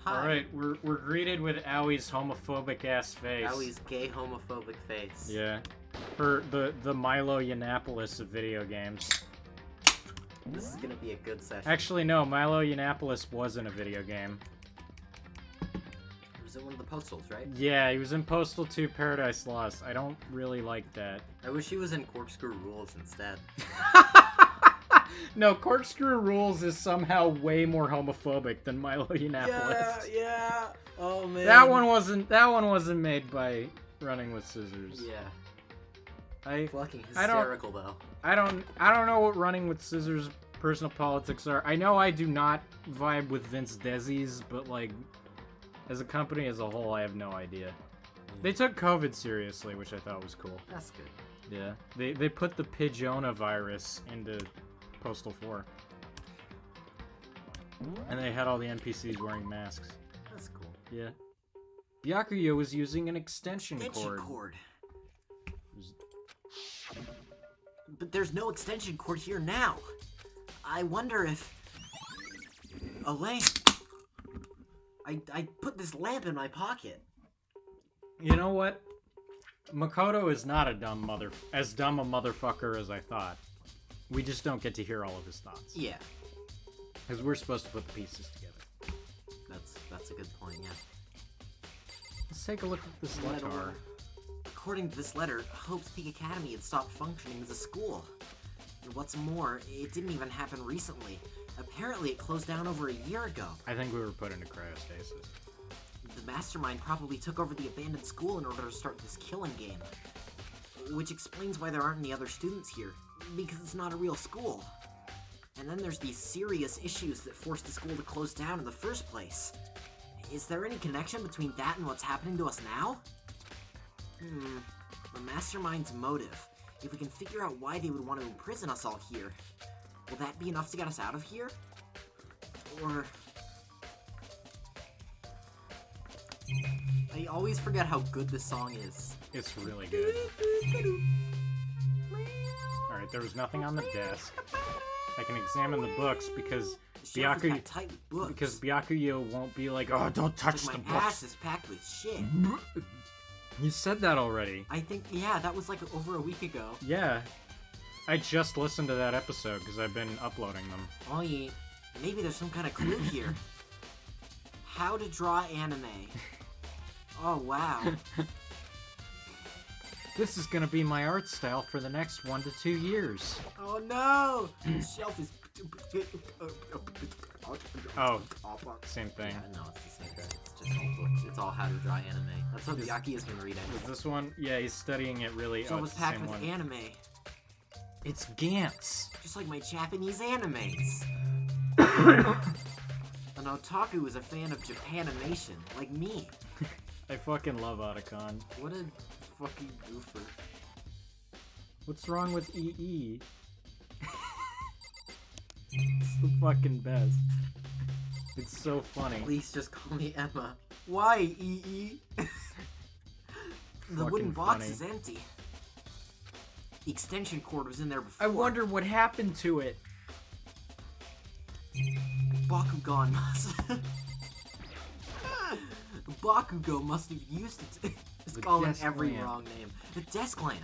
Hi. Alright, we're greeted with Awie's homophobic ass face. Ellie's gay homophobic face. Yeah. The Milo Yiannopoulos of video games. This is gonna be a good session. Actually, no, Milo Yiannopoulos wasn't a video game. He was in one of the Postals, right? Yeah, he was in Postal 2 Paradise Lost. I don't really like that. I wish he was in Corkscrew Rules instead. No, Corkscrew Rules is somehow way more homophobic than Milo Yiannopoulos. Yeah. Oh man. That one wasn't made by Running with Scissors. Yeah. Fucking hysterical though. I don't know what Running with Scissors' personal politics are. I know I do not vibe with Vince Desi's, but like, as a company as a whole, I have no idea. They took COVID seriously, which I thought was cool. That's good. Yeah. They put the Pigeona virus into Postal 4. And they had all the NPCs wearing masks. That's cool. Yeah. Byakuya was using an extension cord. But there's no extension cord here now. I wonder if a lamp. I put this lamp in my pocket. You know what? Makoto is not as dumb a motherfucker as I thought. We just don't get to hear all of his thoughts. Yeah. Because we're supposed to put the pieces together. That's a good point, yeah. Let's take a look at this letter. According to this letter, Hope's Peak Academy had stopped functioning as a school. And what's more, it didn't even happen recently. Apparently it closed down over a year ago. I think we were put into cryostasis. The mastermind probably took over the abandoned school in order to start this killing game. Which explains why there aren't any other students here, because it's not a real school. And then there's these serious issues that forced the school to close down in the first place. Is there any connection between that and what's happening to us now? The mastermind's motive. If we can figure out why they would want to imprison us all here, will that be enough to get us out of here? Or... I always forget how good this song is. It's really good. Alright, there was nothing on the desk. I can examine the books because Byakuya won't be like, oh, don't touch the books. My ass is packed with shit. You said that already. I think, yeah, that was like over a week ago. Yeah. I just listened to that episode because I've been uploading them. Oh, yeah. Maybe there's some kind of clue here. How to draw anime. Oh, wow. This is gonna be my art style for the next 1 to 2 years. Oh, no! The shelf is... Oh, same thing. Yeah, no, it's the same thing. It's just all books. It's all how to draw anime. That's what Yaki has been reading. Is this one? Yeah, he's studying it really. So it's packed with anime. It's Gantz. Just like my Japanese animes. An otaku is a fan of Japanimation, like me. I fucking love Otacon. What a fucking goofer. What's wrong with EE? It's the fucking best. It's so funny. Please just call me Emma. Why, EE? The wooden box is empty. The extension cord was in there before. I wonder what happened to it. Bakugan must... Bakugo must have used it. Just call it every wrong name. The desk lamp.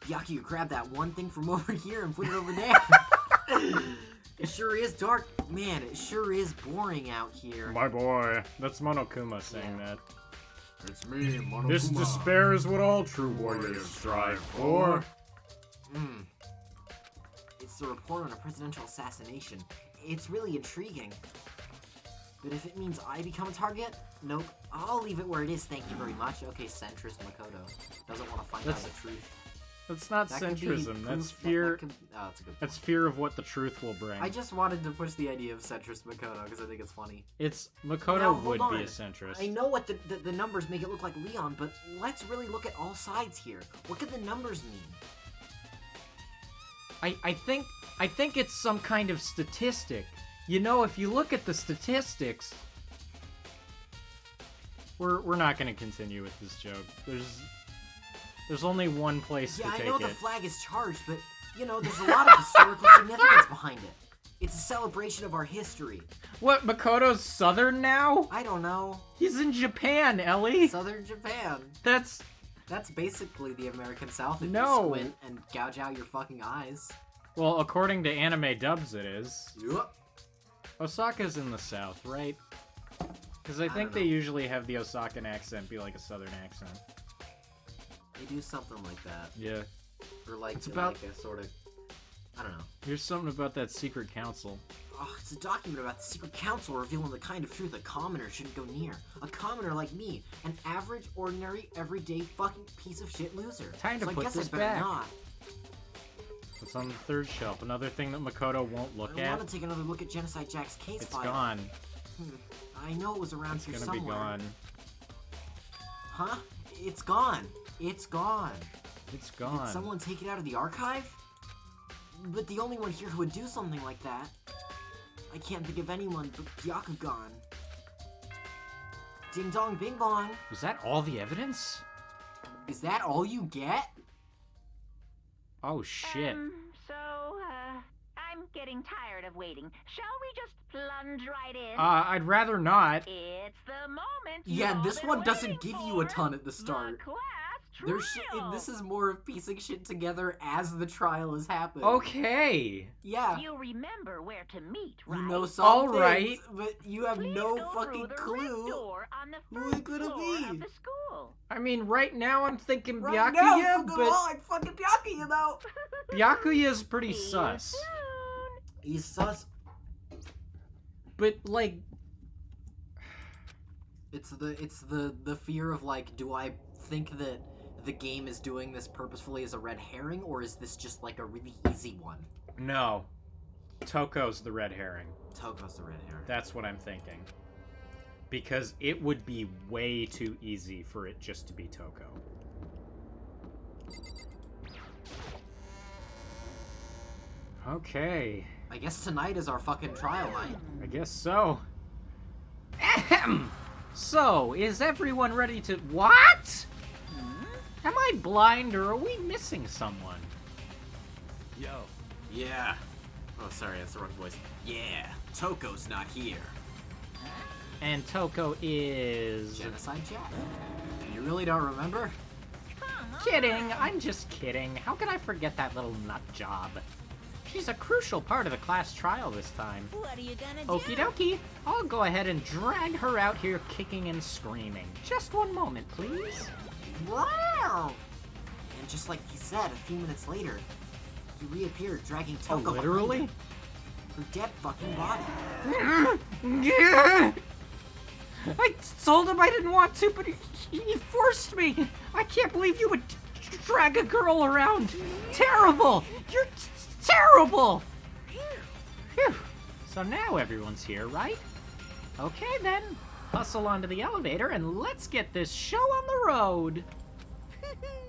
Byakuya grabbed that one thing from over here and put it over there. It sure is dark. Man, it sure is boring out here. My boy. That's Monokuma saying that. It's me, Monokuma. This despair is what all true warriors strive for. It's the report on a presidential assassination. It's really intriguing. But if it means I become a target, nope. I'll leave it where it is, thank you very much. Okay, centrist Makoto doesn't want to find out the truth. That's not centrism. That's fear. Oh, that's a good point. That's fear of what the truth will bring. I just wanted to push the idea of centrist Makoto because I think it's funny. Makoto would be a centrist. I know what the numbers make it look like Leon, but let's really look at all sides here. What could the numbers mean? I think it's some kind of statistic. You know, if you look at the statistics, we're not going to continue with this joke. There's only one place to take it. Yeah, I know the flag is charged, but you know, there's a lot of historical significance behind it. It's a celebration of our history. What, Makoto's Southern now? I don't know. He's in Japan, Ellie. Southern Japan. That's basically the American South if you No. squint and gouge out your fucking eyes. Well, according to anime dubs, it is. Yup. Osaka's in the South, right? Because I think don't they know. usually have the Osakan accent be like a Southern accent. They do something like that. Yeah. Or like, It's about- like a sort of... I don't know. Here's something about that secret council. Oh, it's a document about the secret council revealing the kind of truth a commoner shouldn't go near. A commoner like me, an average, ordinary, everyday fucking piece of shit loser. Time to so put I guess this I better back. not. It's on the third shelf. Another thing that Makoto won't look I at. want to take another look at Genocide Jack's case It's file. gone. I know it was around It's here gonna somewhere. be gone. Huh? It's gone. It's gone. It's gone. Did someone take it out of the archive? But the only one here who would do something like that. I can't think of anyone but Byakugan. Ding dong bing bong. Was that all the evidence? Is that all you get? Oh shit. I'm getting tired of waiting. Shall we just plunge right in? I'd rather not. It's the moment. Yeah, you've this all one been doesn't waiting give you a for. ton at the start. The class There's shit. trial. This is more of piecing shit together as the trial is happening. Okay. Yeah. You remember where to meet, right? You know some All things, right. but you have Please no go fucking through the clue red door on the who first it could floor be. of the school. I mean, right now I'm thinking right Byakuya, now. but I'm fucking Byakuya though. Byakuya's pretty See you sus. soon. He's sus. But like, It's the fear of like, do I think that the game is doing this purposefully as a red herring, or is this just like a really easy one? no. Toko's the red herring. Toko's the red herring. That's what I'm thinking. Because it would be way too easy for it just to be Toko. Okay. I guess tonight is our fucking trial night. I guess so. Ahem. So, is everyone ready to... What? Am I blind or are we missing someone? Yo. Yeah. Oh, sorry, that's the wrong voice. Yeah, Toko's not here. And Toko is... Genocide Jack. You really don't remember? Kidding, I'm just kidding. How could I forget that little nut job? She's a crucial part of the class trial this time. What are you gonna Okie dokie, I'll go ahead and drag her out here kicking and screaming. Just one moment, please. Wow! And just like he said, a few minutes later, he reappeared, dragging Oh, Toko behind literally? him. Her dead fucking body. I told him I didn't want to, but he forced me. I can't believe you would drag a girl around. Terrible! You're terrible! Phew. So now everyone's here, right? Okay then, hustle onto the elevator and let's get this show on the road.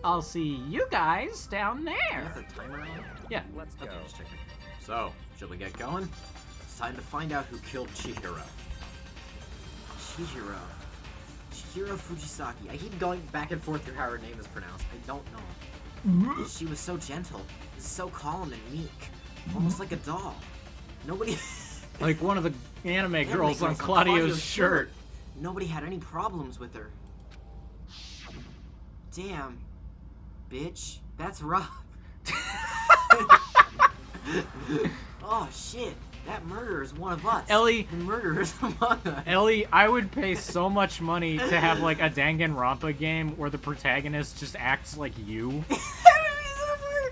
I'll see you guys down You there. have the timer on? Yeah. Let's go. Okay, just checking. So, should we get going? It's time to find out who killed Chihiro. Chihiro Fujisaki. I keep going back and forth through how her name is pronounced. I don't know. She was so gentle, so calm and meek, almost like a doll. Nobody... Like one of the anime Anime girls on Claudio's shirt. Nobody had any problems with her. Damn. Bitch. That's rough. Oh, shit. That murderer is one of us. Ellie. The murderer is among us. Ellie, I would pay so much money to have like a Danganronpa game where the protagonist just acts like you.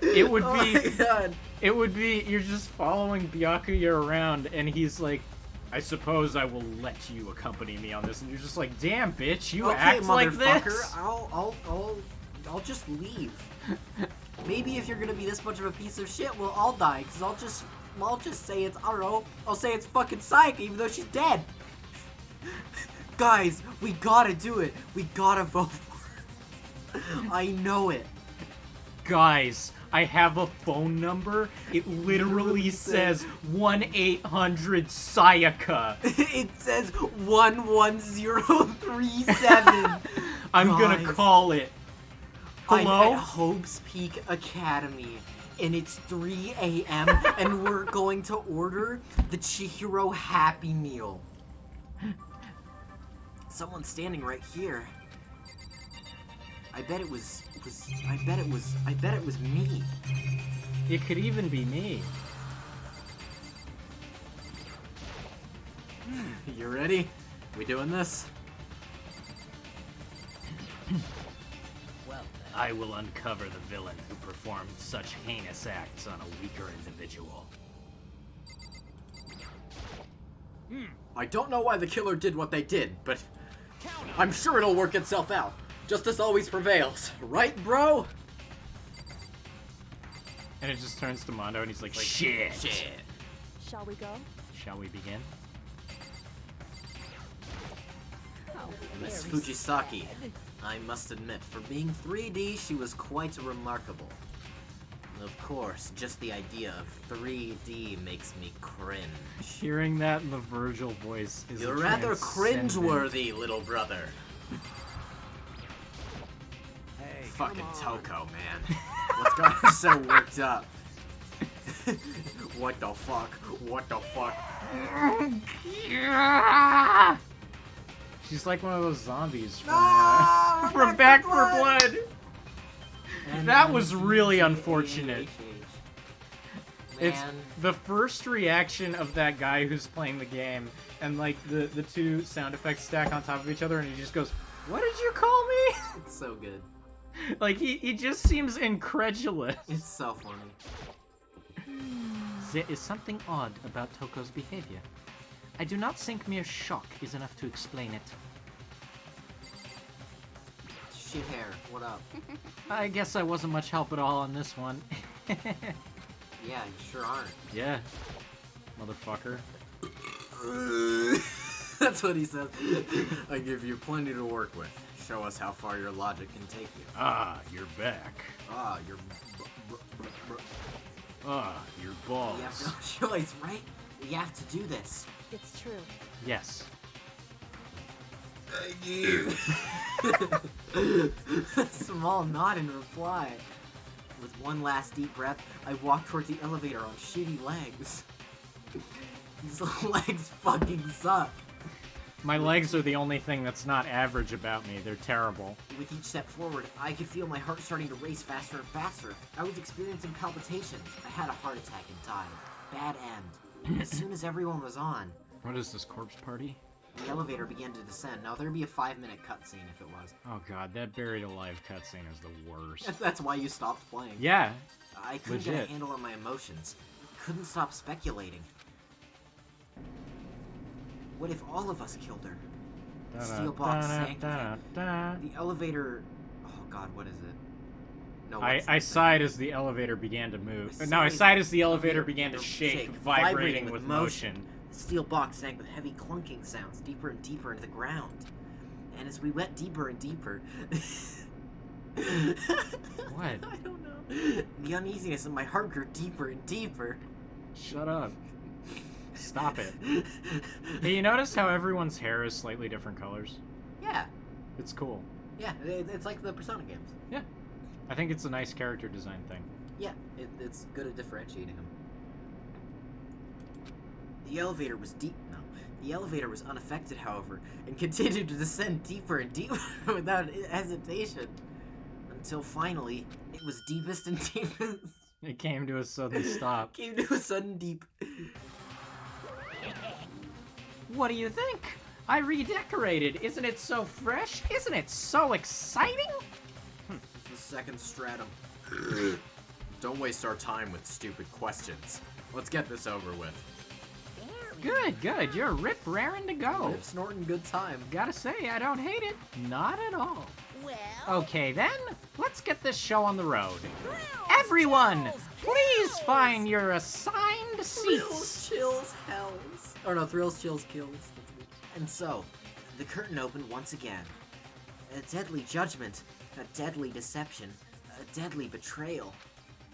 It would Oh be- my God. It would be you're just following Byakuya around and he's like, I suppose I will let you accompany me on this, and you're just like, damn bitch, you Okay, act like motherfucker. this. I'll just leave. Maybe if you're gonna be this much of a piece of shit, well, I'll die, because I'll just say it's, I don't know, I'll say it's fucking Sayaka, even though she's dead. Guys, we gotta do it. We gotta vote for her. I know it. Guys, I have a phone number. It literally says 1-800-Sayaka. It says 11037. I'm gonna Guys. call it. I'm Hello? at Hope's Peak Academy, And it's 3 a.m. and we're going to order the Chihiro Happy Meal. Someone's standing right here. I bet it was me. It could even be me. You ready? We doing this? I will uncover the villain who performed such heinous acts on a weaker individual. I don't know why the killer did what they did, but I'm sure it'll work itself out. Justice always prevails, right, bro? And it just turns to Mondo and he's like, shit! Shall we go? Shall we begin? Miss Fujisaki, I must admit, for being 3D, she was quite remarkable. Of course, just the idea of 3D makes me cringe. Hearing that in the Virgil voice is You're a rather transcendent- cringeworthy, little brother. Hey, Fucking come on. Toko, man. What's got her so worked up? What the fuck? What the fuck? She's like one of those zombies from, No! from Back 4 Blood! That was really unfortunate. It's Man. the first reaction of that guy who's playing the game, and like the two sound effects stack on top of each other, and he just goes, "What did you call me?" It's so good. Like he just seems incredulous. It's so funny. There is something odd about Toko's behavior. I do not think mere shock is enough to explain it. Shit hair, what up? I guess I wasn't much help at all on this one. Yeah, you sure aren't. Yeah, motherfucker. That's what he says. I give you plenty to work with. Show us how far your logic can take you. Ah, you're back. Ah, you're... Ah, your balls. We have no choice, right? We have to do this. It's true. Yes. Thank you. Small nod in reply. With one last deep breath, I walked towards the elevator on shitty legs. These legs fucking suck. My legs are the only thing that's not average about me. They're terrible. With each step forward, I could feel my heart starting to race faster and faster. I was experiencing palpitations. I had a heart attack and died. Bad end. As soon as everyone was on, What is this, corpse party? the elevator began to descend. Now there'd be a 5-minute cutscene if it was. Oh god, that buried alive cutscene is the worst. That's why you stopped playing. Yeah. I couldn't get legit. a handle on my emotions. Couldn't stop speculating. What if all of us killed her? The steel box sank. The elevator... Oh god, what is it? No, what's I the sighed as the elevator began to move. I No, I sighed sighed as the elevator began to shake, shake, vibrating with motion. The steel box sank with heavy clunking sounds, deeper and deeper into the ground. And as we went deeper and deeper... What? I don't know. The uneasiness in my heart grew deeper and deeper. Shut up. Stop it. Hey, you notice how everyone's hair is slightly different colors? Yeah, It's cool. yeah, it's like the Persona games. Yeah. I think it's a nice character design thing. Yeah, it's good at differentiating them. The elevator was deep. No, the elevator was unaffected, however, and continued to descend deeper and deeper without hesitation, until finally it was deepest and deepest. It came to a sudden stop. Came to a sudden deep. What do you think? I redecorated. Isn't it so fresh? Isn't it so exciting? The second stratum. Don't waste our time with stupid questions. Let's get this over with. Good, good. You're rip raring to go. Rip snorting good time. Gotta say, I don't hate it. Not at all. Well, Okay then, let's get this show on the road. Everyone, please find your assigned Thrills, seats. chills, hells. Or no, thrills, chills, kills. And so, the curtain opened once again. A deadly judgment, a deadly deception, a deadly betrayal,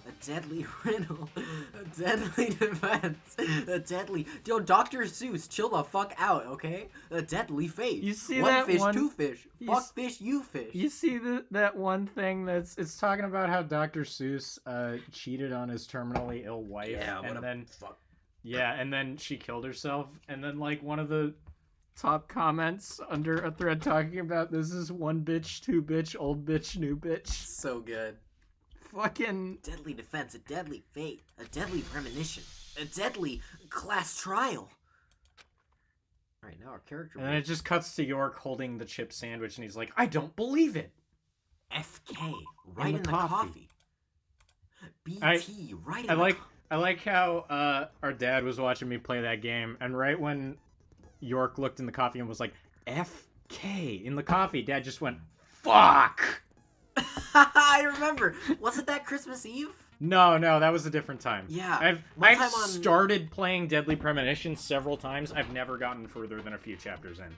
A deadly riddle. A deadly defense. A deadly... Yo, Dr. Seuss, chill the fuck out, okay? A deadly fate. You see one that fish, one... two fish. Fuck fish, you fish. You see that one thing it's talking about how Dr. Seuss cheated on his terminally ill wife. Yeah, and then fuck. Yeah, and then she killed herself. And then, like, one of the top comments under a thread talking about this is one bitch, two bitch, old bitch, new bitch. So good. Fucking... Deadly defense, a deadly fate, a deadly premonition, a deadly class trial. Alright, now our character... And then it just cuts to York holding the chip sandwich, and he's like, I don't believe it! FK, right in the coffee. BT, right in the I like how our dad was watching me play that game, and right when York looked in the coffee and was like, FK in the coffee, Dad just went, fuck! I remember. Was it that Christmas Eve? No, that was a different time. Yeah. I've started playing Deadly Premonition several times. I've never gotten further than a few chapters in.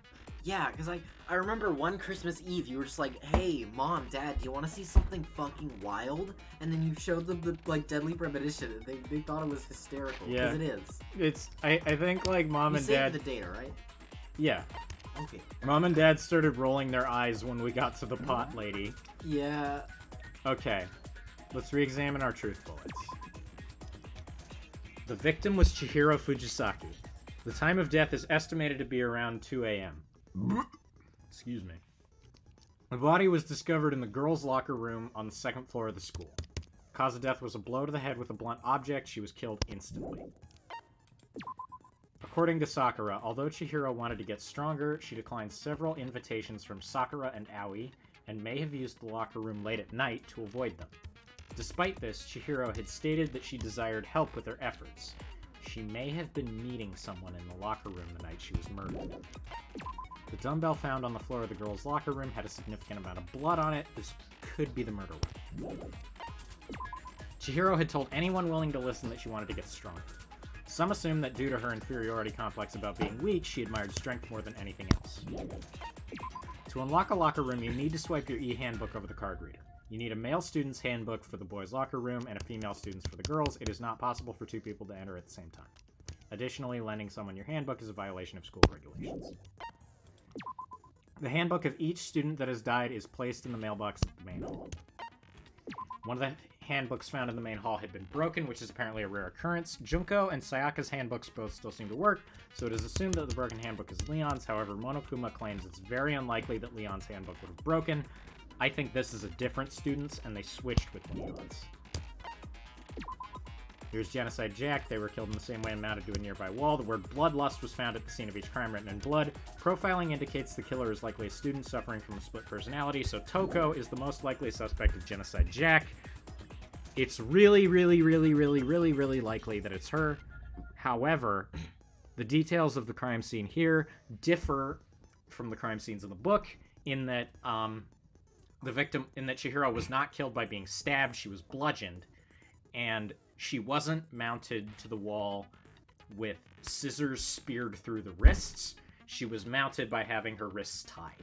Yeah, because I remember one Christmas Eve, you were just like, hey, Mom, Dad, do you want to see something fucking wild? And then you showed them the, like, Deadly Premonition, and they thought it was hysterical, because it is. It's, I think, like, Mom and Dad... You saved the data, right? Yeah. Okay. Mom and Dad started rolling their eyes when we got to the pot lady. Yeah. Okay. Let's re-examine our truth bullets. The victim was Chihiro Fujisaki. The time of death is estimated to be around 2 a.m. Excuse me. The body was discovered in the girls' locker room on the second floor of the school. Cause of death was a blow to the head with a blunt object. She was killed instantly. According to Sakura, although Chihiro wanted to get stronger, she declined several invitations from Sakura and Aoi, and may have used the locker room late at night to avoid them. Despite this, Chihiro had stated that she desired help with her efforts. She may have been meeting someone in the locker room the night she was murdered. The dumbbell found on the floor of the girls' locker room had a significant amount of blood on it. This could be the murder weapon. Chihiro had told anyone willing to listen that she wanted to get stronger. Some assume that due to her inferiority complex about being weak, she admired strength more than anything else. To unlock a locker room, you need to swipe your e-handbook over the card reader. You need a male student's handbook for the boys' locker room and a female student's for the girls. It is not possible for two people to enter at the same time. Additionally, lending someone your handbook is a violation of school regulations. The handbook of each student that has died is placed in the mailbox at the main hall. One of the handbooks found in the main hall had been broken, which is apparently a rare occurrence. Junko and Sayaka's handbooks both still seem to work, so it is assumed that the broken handbook is Leon's. However, Monokuma claims it's very unlikely that Leon's handbook would have broken. I think this is a different student's, and they switched with Leon's. Here's Genocide Jack. They were killed in the same way and mounted to a nearby wall. The word bloodlust was found at the scene of each crime written in blood. Profiling indicates the killer is likely a student suffering from a split personality, so Toko is the most likely suspect of Genocide Jack. It's really, really, really, really, really, really likely that it's her. However, the details of the crime scene here differ from the crime scenes in the book in that Chihiro was not killed by being stabbed, she was bludgeoned, and she wasn't mounted to the wall with scissors speared through the wrists. She was mounted by having her wrists tied.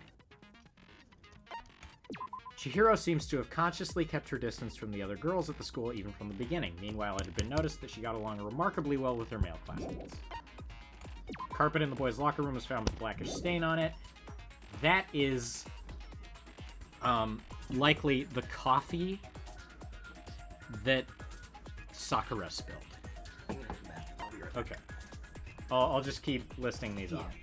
Chihiro seems to have consciously kept her distance from the other girls at the school even from the beginning. Meanwhile, it had been noticed that she got along remarkably well with her male classmates. Carpet in the boys' locker room was found with a blackish stain on it. That is likely the coffee that Sakura spilled. Okay. I'll just keep listing these off.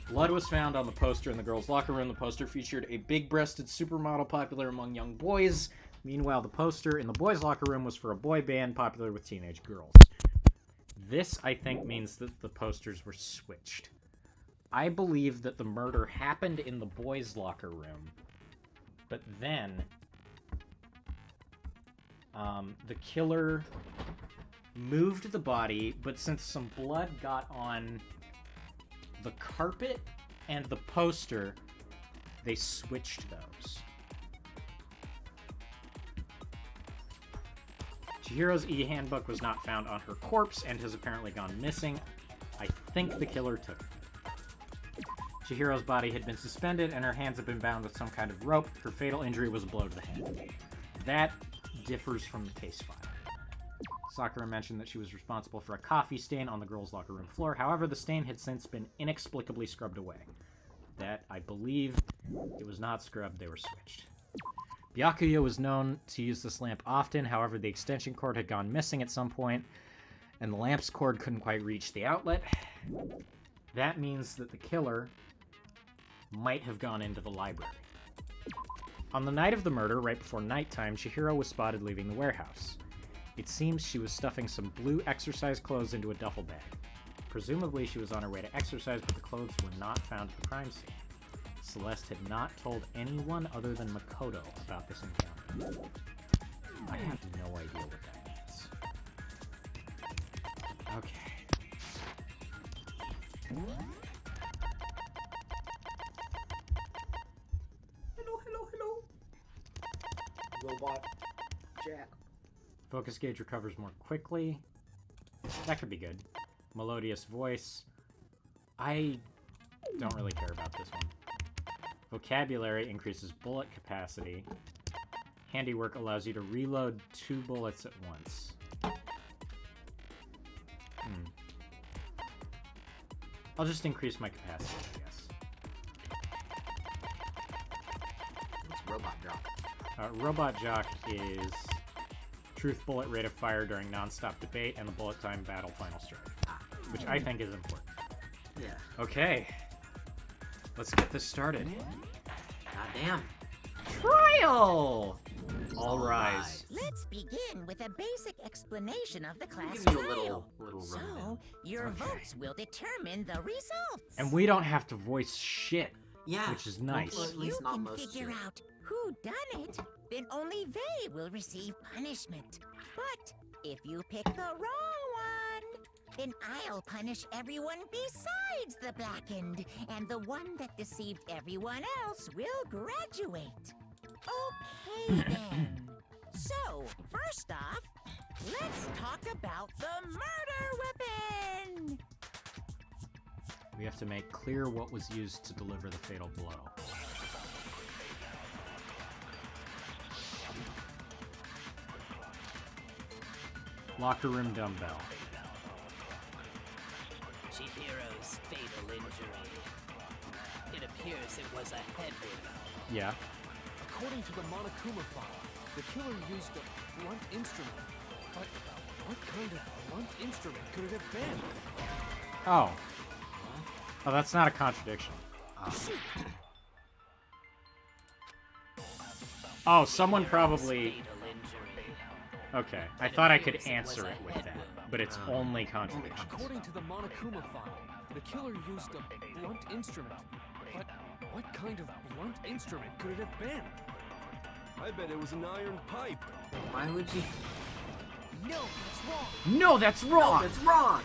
Blood was found on the poster in the girls' locker room. The poster featured a big-breasted supermodel popular among young boys. Meanwhile, the poster in the boys' locker room was for a boy band popular with teenage girls. This, I think, means that the posters were switched. I believe that the murder happened in the boys' locker room, but then the killer moved the body, but since some blood got on the carpet and the poster, they switched those. Chihiro's e-handbook was not found on her corpse and has apparently gone missing. I think the killer took it. Chihiro's body had been suspended and her hands had been bound with some kind of rope. Her fatal injury was a blow to the head. That differs from the case file. locker room mentioned that she was responsible for a coffee stain on the girls' locker room floor. However, the stain had since been inexplicably scrubbed away. That, I believe, it was not scrubbed, they were switched. Byakuya was known to use this lamp often, however, the extension cord had gone missing at some point, and the lamp's cord couldn't quite reach the outlet. That means that the killer might have gone into the library. On the night of the murder, right before nighttime, Chihiro was spotted leaving the warehouse. It seems she was stuffing some blue exercise clothes into a duffel bag. Presumably, she was on her way to exercise, but the clothes were not found at the crime scene. Celeste had not told anyone other than Makoto about this encounter. I have no idea what that means. Okay. Hello. Robot Jack. Focus gauge recovers more quickly. That could be good. Melodious voice. I don't really care about this one. Vocabulary increases bullet capacity. Handiwork allows you to reload 2 bullets at once. I'll just increase my capacity, I guess. What's Robot Jock? Robot Jock is truth bullet rate of fire during non-stop debate and the bullet time battle final strike, which I think is important. Yeah. Okay, let's get this started. Goddamn. Trial! All rise. Let's begin with a basic explanation of the class Give you a trial. little So, rundown. your votes will determine the results. And we don't have to voice shit, Yeah. which is nice. Well, If at you least not can most figure shit. out who done it, then only they will receive punishment. But if you pick the wrong one, then I'll punish everyone besides the blackened, and the one that deceived everyone else will graduate. Okay then. So, first off, let's talk about the murder weapon. We have to make clear what was used to deliver the fatal blow. Locker room dumbbell. Chihiro's fatal injury. It appears it was a head wound. Yeah. According to the Monokuma file, the killer used a blunt instrument. But what kind of blunt instrument could it have been? Oh. Oh, that's not a contradiction. Oh, someone probably... Fatal injury. Okay, I thought I could answer it with that, but it's only contradictions. According to the Monokuma file, the killer used a blunt instrument. But what kind of blunt instrument could it have been? I bet it was an iron pipe. Why would you? No, that's wrong. No, that's wrong! That's wrong!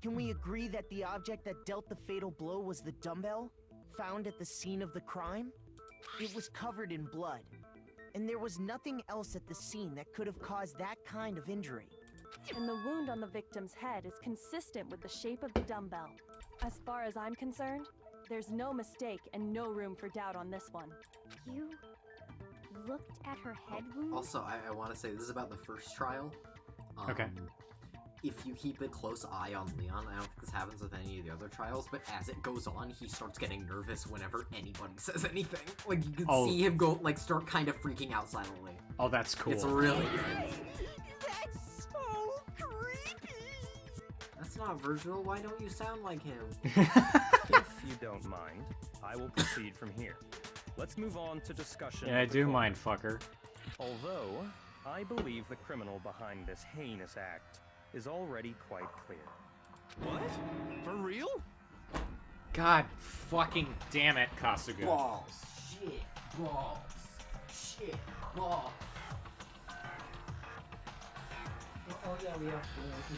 Can we agree that the object that dealt the fatal blow was the dumbbell, found at the scene of the crime? It was covered in blood, and there was nothing else at the scene that could have caused that kind of injury. And the wound on the victim's head is consistent with the shape of the dumbbell. As far as I'm concerned, there's no mistake and no room for doubt on this one. You looked at her head wound? Also, I want to say this is about the first trial. Okay. If you keep a close eye on Leon, I don't think this happens with any of the other trials, but as it goes on, he starts getting nervous whenever anybody says anything. Like, you can see him go, like, start kind of freaking out silently. Oh, that's cool. It's really good. That's so creepy. That's not Virgil. Why don't you sound like him? If you don't mind, I will proceed from here. Let's move on to discussion. Yeah, I of the do crime. mind, fucker. Although, I believe the criminal behind this heinous act is already quite clear. What? For real? God fucking damn it, Kasuga. Balls. Shit. Balls. Shit. Balls. Oh yeah, we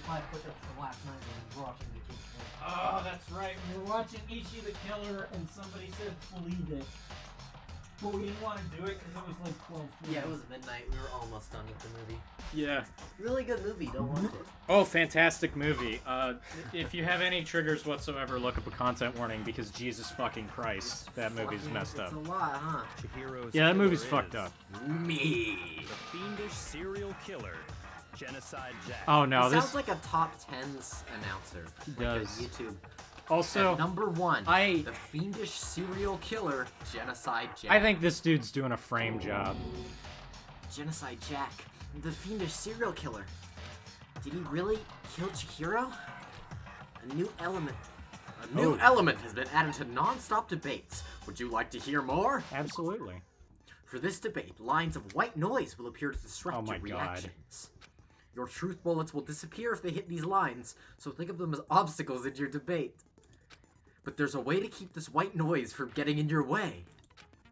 probably put up for last night when we were watching the kids. Oh, that's right. We were watching Ichi the Killer, and somebody said, "Believe it." But we didn't want to do it because it was like 12. Yeah, it was midnight. We were almost done with the movie. Yeah. Really good movie. Don't watch it. Oh, fantastic movie. If you have any triggers whatsoever, look up a content warning because Jesus fucking Christ, that movie's messed up. It's a lot, huh? Chihiro's Yeah, that movie's killer fucked is up. Me. The fiendish serial killer, Genocide Jack. Oh no, He this sounds like a top 10s announcer. He Like does. on YouTube. also. At number 1, I- the fiendish serial killer, Genocide Jack. I think this dude's doing a frame job. Genocide Jack, the fiendish serial killer. Did he really kill Chihiro? A new element has been added to non-stop debates. Would you like to hear more? Absolutely. For this debate, lines of white noise will appear to disrupt Oh my your God. reactions. Your truth bullets will disappear if they hit these lines, so think of them as obstacles in your debate. But there's a way to keep this white noise from getting in your way.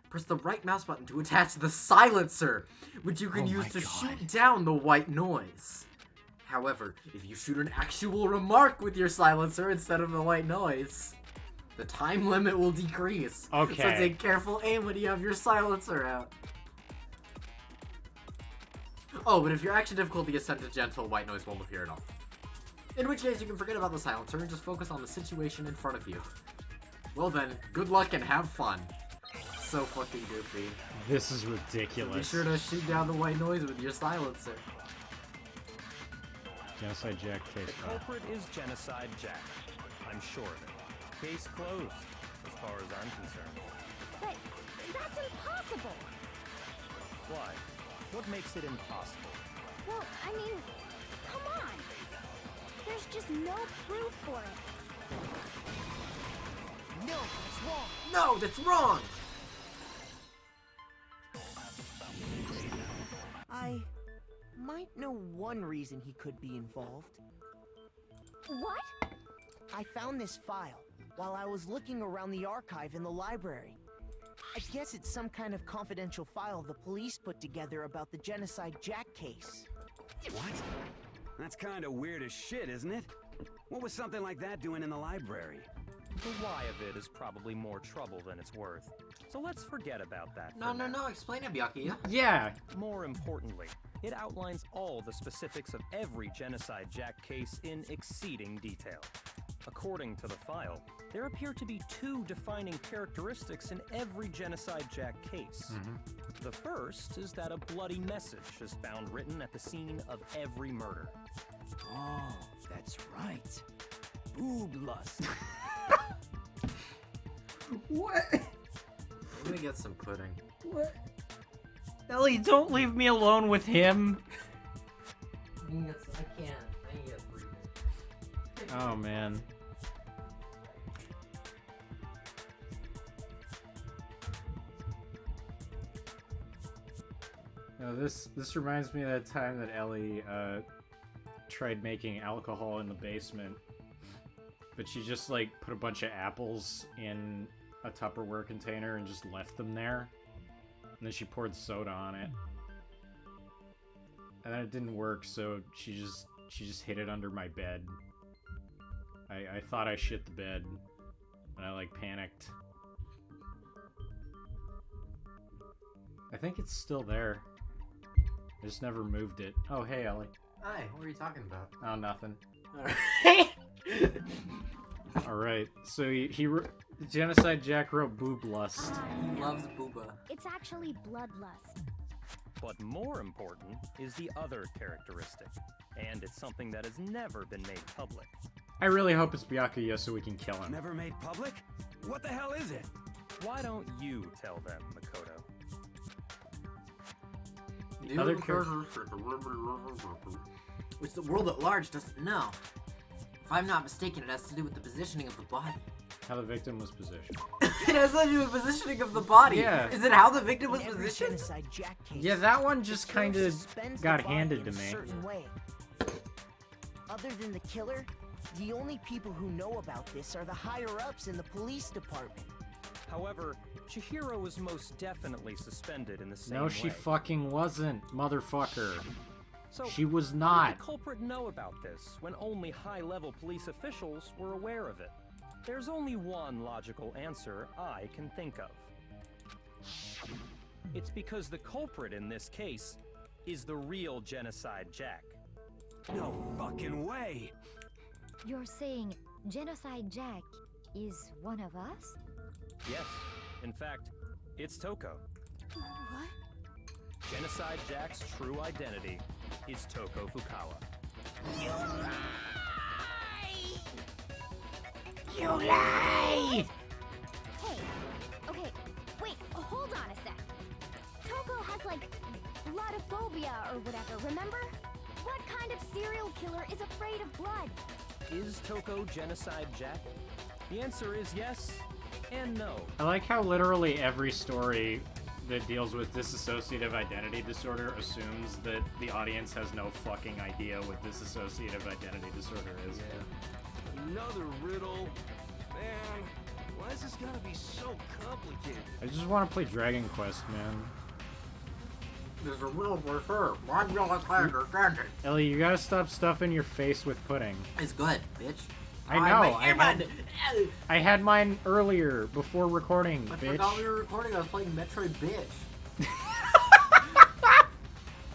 Press the right mouse button to attach the silencer, which you can use to shoot down the white noise. However, if you shoot an actual remark with your silencer instead of the white noise, the time limit will decrease. Okay. So take careful aim when you have your silencer out. Oh, but if your action difficulty is set to gentle, white noise won't appear at all. In which case, you can forget about the silencer and just focus on the situation in front of you. Well then, good luck and have fun. So fucking goofy. This is Be ridiculous. sure to shoot down the white noise with your silencer. Genocide Jack case The file. culprit is Genocide Jack. I'm sure of it. Case closed, as far as I'm concerned. But that's impossible. Why? What makes it impossible? Well, I mean, come on. There's just no proof for it. No, it's wrong. No, that's wrong! I might know one reason he could be involved. What? I found this file while I was looking around the archive in the library. I guess it's some kind of confidential file the police put together about the Genocide Jack case. What? That's kind of weird as shit, isn't it? What was something like that doing in the library? The why of it is probably more trouble than it's worth. So let's forget about that. No, for no, now. no, explain it, Byakuya. Yeah. More importantly, it outlines all the specifics of every Genocide Jack case in exceeding detail. According to the file, there appear to be 2 defining characteristics in every Genocide Jack case. The first is that a bloody message is found written at the scene of every murder. Oh, that's right. Boob lust. What? I'm gonna get some pudding. What? Ellie, don't leave me alone with him. I can't. I need to get breathing. Oh man. No, this reminds me of that time that Ellie tried making alcohol in the basement, but she just like put a bunch of apples in a Tupperware container and just left them there, and then she poured soda on it, and then it didn't work, so she just hid it under my bed. I thought I shit the bed, and I like panicked. I think it's still there. I just never moved it. Oh, hey, Ellie. Hi, what are you talking about? Oh, nothing. Alright. Alright, so Genocide Jack wrote boob lust. He loves booba. It's actually bloodlust. But more important is the other characteristic, and it's something that has never been made public. I really hope it's Byakuya so we can kill him. Never made public? What the hell is it? Why don't you tell them, Makoto? The other which the world at large doesn't know. If I'm not mistaken, it has to do with the positioning of the body. How the victim was positioned. It has to do with the positioning of the body. Yeah. Is it how the victim was In every positioned? Genocide Jack case, Yeah, that one just the killer kind of suspends the got body handed in to a me. certain way. Other than the killer, the only people who know about this are the higher-ups in the police department. However, Chihiro was most definitely suspended in the same way. No, she fucking wasn't, motherfucker. So, She was how did not. the culprit know about this when only high-level police officials were aware of it? There's only one logical answer I can think of. It's because the culprit in this case is the real Genocide Jack. No fucking way! You're saying Genocide Jack is one of us? Yes, in fact, it's Toko. What? Genocide Jack's true identity is Toko Fukawa. You lie! You lie! Hey, okay, wait, hold on a sec. Toko has like bloodophobia or whatever, remember? What kind of serial killer is afraid of blood? Is Toko Genocide Jack? The answer is yes and no. I like how literally every story that deals with dissociative identity disorder assumes that the audience has no fucking idea what dissociative identity disorder is. Yeah. Another riddle. Man, why is this gotta be so complicated? I just want to play Dragon Quest, man. There's a rule for sure. I'm not understand it. Ellie, you gotta stop stuffing your face with pudding. It's good, bitch. I know. I had mine earlier before recording, I bitch. forgot we were recording. I was playing Metroid, bitch.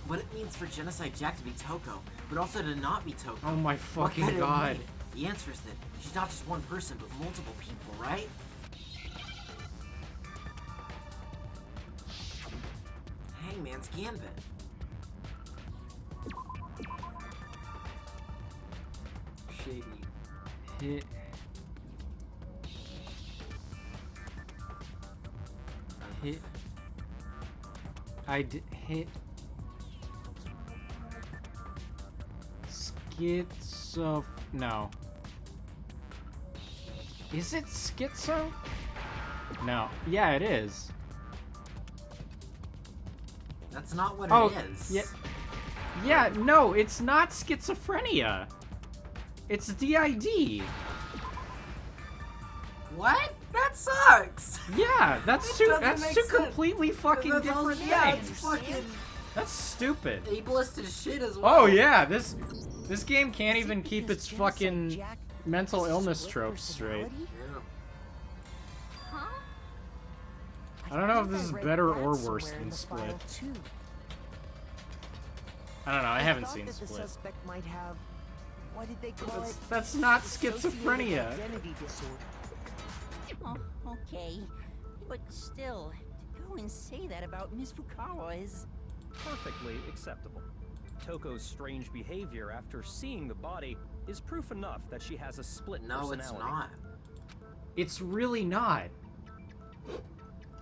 What it means for Genocide Jack to be Toko, but also to not be Toko. Oh my What fucking could it god. mean? The answer is that she's not just one person, but multiple people, right? Hangman's Gambit. Shady. Hit. Hit. Hit. Schizo. No. Is it schizo? No. Yeah, it is. That's not what Oh, it is. yeah. Yeah, no, it's not schizophrenia. It's DID. What? That sucks! Yeah, that's It two. doesn't That's make two sense. completely fucking That's different also- yeah, things. it's fucking That's stupid. ableist as shit as well. Oh yeah, this game can't even keep its fucking mental illness tropes straight. Yeah. Huh? I don't know if this is better or worse than Split. I don't know. I haven't seen The Split. suspect might have. What did they call it? That's not Dissociative schizophrenia. Identity disorder. Oh, okay. But still, to go and say that about Miss Fukawa is... Perfectly acceptable. Toko's strange behavior after seeing the body is proof enough that she has a split No, personality. it's not. It's really not.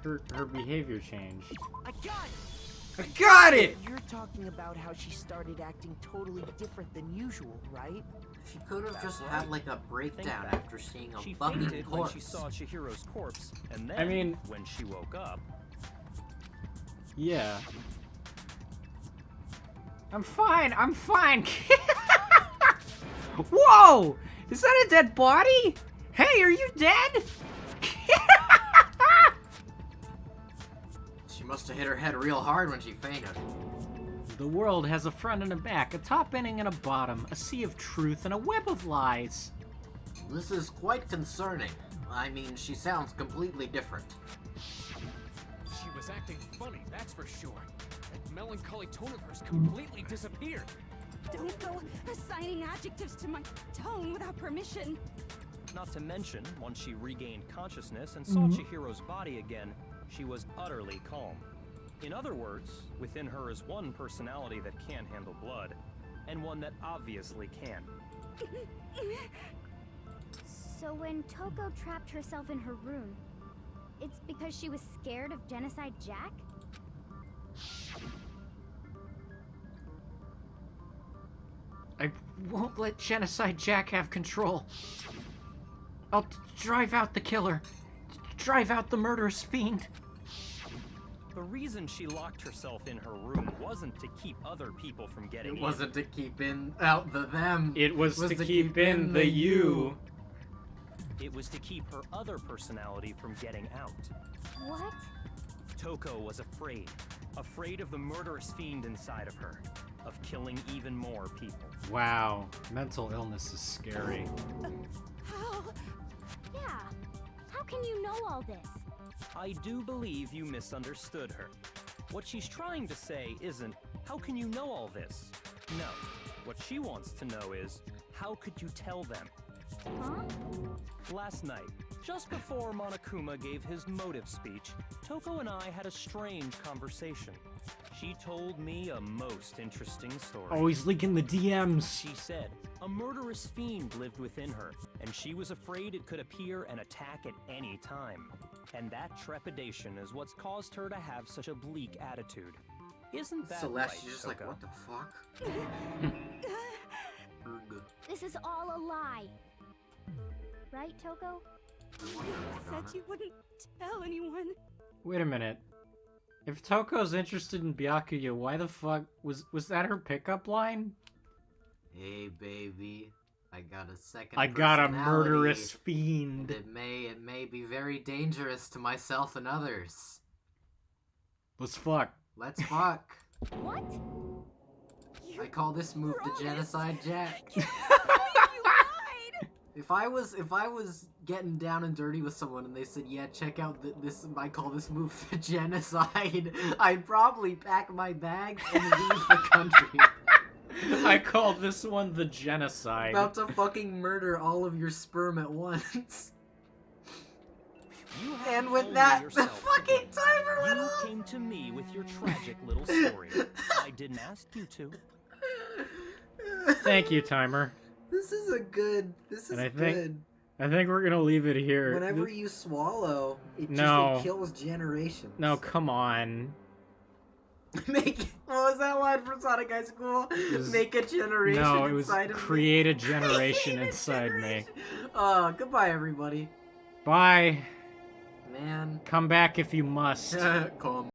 Her behavior changed. I got it! I got it! You're talking about how she started acting totally different than usual, right? She could have just had like a breakdown back. after seeing a She fucking fainted when corpse. she saw Chihiro's corpse, and then I mean- when she woke up, Yeah. I'm fine. I'm fine. Whoa! Is that a dead body? Hey, are you dead? She must have hit her head real hard when she fainted. The world has a front and a back, a top ending and a bottom, a sea of truth and a web of lies. This is quite concerning. I mean, she sounds completely different. She was acting funny, that's for sure. That melancholy tone of hers completely disappeared. Don't go assigning adjectives to my tone without permission. not to mention, once she regained consciousness and saw Chihiro's body again, she was utterly calm. In other words, within her is one personality that can't handle blood, and one that obviously can. So when Toko trapped herself in her room, it's because she was scared of Genocide Jack? I won't let Genocide Jack have control. I'll drive out the killer. Drive out the murderous fiend. The reason she locked herself in her room wasn't to keep other people from getting in. It wasn't to keep out the them. It was to keep in the you. It was to keep her other personality from getting out. What? Toko was afraid. Afraid of the murderous fiend inside of her. Of killing even more people. Wow. Mental illness is scary. How? Yeah. How can you know all this? I do believe you misunderstood her. What she's trying to say isn't, how can you know all this? No. What she wants to know is, how could you tell them? Huh? Last night, just before Monokuma gave his motive speech, Toko and I had a strange conversation. She told me a most interesting story. Oh, he's leaking the DMs. She said a murderous fiend lived within her, and she was afraid it could appear and attack at any time. And that trepidation is what's caused her to have such a bleak attitude. Isn't that Celeste, right, she's just like, Toko? what the fuck? This is all a lie. Right, Toko? Said you wouldn't tell anyone. Wait a minute. If Toko's interested in Byakuya, why the fuck was that her pickup line? Hey, baby. I got a second I got a personality, murderous fiend. and it may be very dangerous to myself and others. Let's fuck. Let's fuck. What? I call this move the genocide jack. If I was getting down and dirty with someone and they said, yeah, check out this, I call this move the genocide, I'd probably pack my bags and leave the country. I call this one the genocide. About to fucking murder all of your sperm at once. And with that, the fucking timer went off! You came to me with your tragic little story. I didn't ask you to. Thank you, timer. This is good. I think we're gonna leave it here. Whenever you swallow, it kills generations. No, come on. What was that line from Sonic High School? Make a generation No, it was inside of create me. a generation inside me. Goodbye, everybody. Bye. Man. Come back if you must. Come.